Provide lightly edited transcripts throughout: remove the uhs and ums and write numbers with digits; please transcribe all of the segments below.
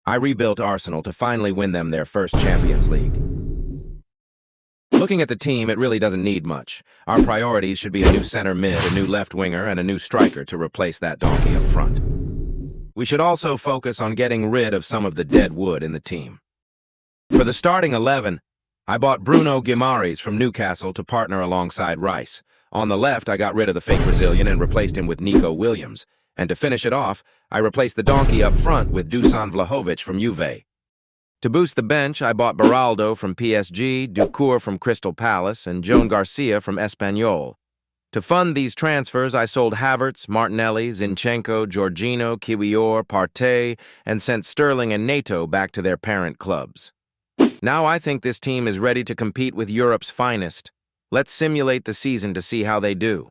I rebuilt Arsenal to finally win them their first Champions League. Looking at the team, it really doesn't need much. Our priorities should be a new center mid, a new left winger, and a new striker to replace that donkey up front. We should also focus on getting rid of some of the dead wood in the team. For the starting 11, I bought Bruno Guimaraes from Newcastle to partner alongside Rice. On the left, I got rid of the fake Brazilian and replaced him with Nico Williams. And to finish it off, I replaced the donkey up front with Dusan Vlahovic from Juve. To boost the bench, I bought Beraldo from PSG, Doucouré from Crystal Palace, and Joan Garcia from Espanyol. To fund these transfers, I sold Havertz, Martinelli, Zinchenko, Jorginho, Kiwior, Partey, and sent Sterling and Neto back to their parent clubs. Now I think this team is ready to compete with Europe's finest. Let's simulate the season to see how they do.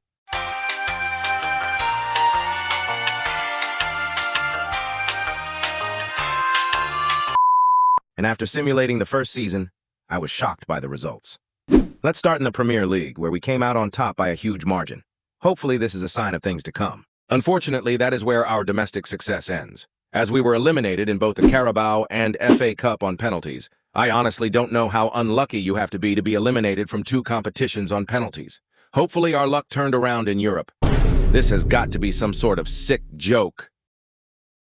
And after simulating the first season, I was shocked by the results. Let's start in the Premier League, where we came out on top by a huge margin. Hopefully this is a sign of things to come. Unfortunately, that is where our domestic success ends. As we were eliminated in both the Carabao and FA Cup on penalties, I honestly don't know how unlucky you have to be eliminated from 2 competitions on penalties. Hopefully our luck turned around in Europe. This has got to be some sort of sick joke.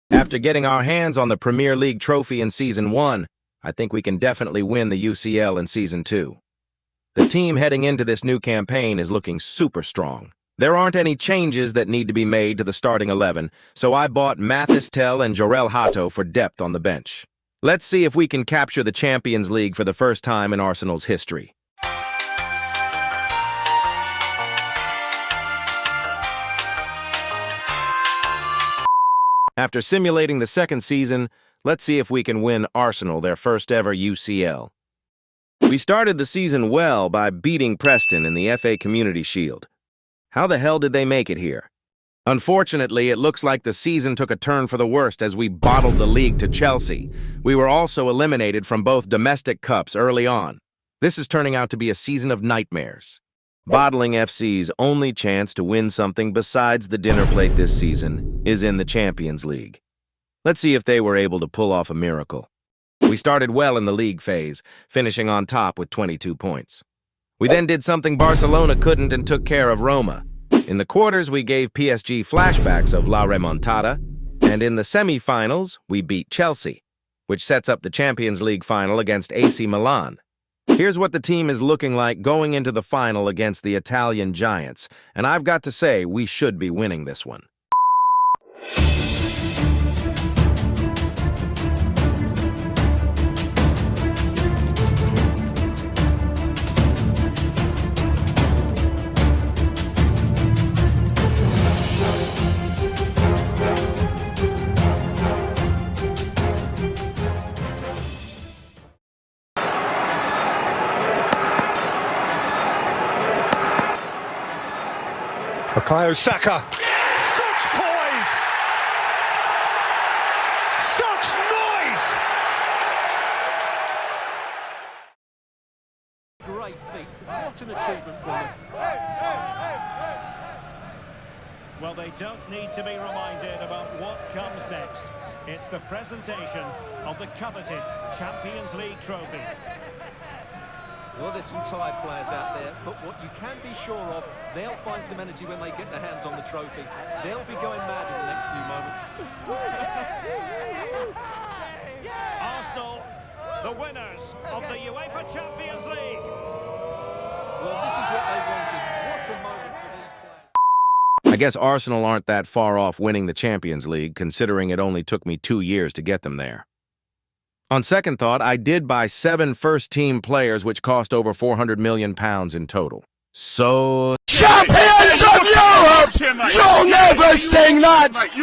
After getting our hands on the Premier League trophy in Season 1, I think we can definitely win the UCL in Season 2. The team heading into this new campaign is looking super strong. There aren't any changes that need to be made to the starting 11, so I bought Mathys Tel and Jorel Hato for depth on the bench. Let's see if we can capture the Champions League for the first time in Arsenal's history. After simulating the second season, let's see if we can win Arsenal their first ever UCL. We started the season well by beating Preston in the FA Community Shield. How the hell did they make it here? Unfortunately, it looks like the season took a turn for the worst as we bottled the league to Chelsea. We were also eliminated from both domestic cups early on. This is turning out to be a season of nightmares. Bottling FC's only chance to win something besides the dinner plate this season is in the Champions League. Let's see if they were able to pull off a miracle. We started well in the league phase, finishing on top with 22 points. We then did something Barcelona couldn't and took care of Roma. In the quarters, we gave PSG flashbacks of La Remontada, and in the semi-finals, we beat Chelsea, which sets up the Champions League final against AC Milan. Here's what the team is looking like going into the final against the Italian giants, and I've got to say, we should be winning this one. Bukayo Saka. Such poise! Such noise! Great feat. What an achievement for them. Well, they don't need to be reminded about what comes next. It's the presentation of the coveted Champions League trophy. Well, there's some tired players out there, but what you can be sure of, they'll find some energy when they get their hands on the trophy. They'll be going mad in the next few moments. Arsenal, the winners of the UEFA Champions League. Well, this is what they wanted. What a moment for these players. I guess Arsenal aren't that far off winning the Champions League, considering it only took me 2 years to get them there. On second thought, I did buy 7 first-team players, which cost over £400 million in total. So... Champions of Europe! You'll never sing that!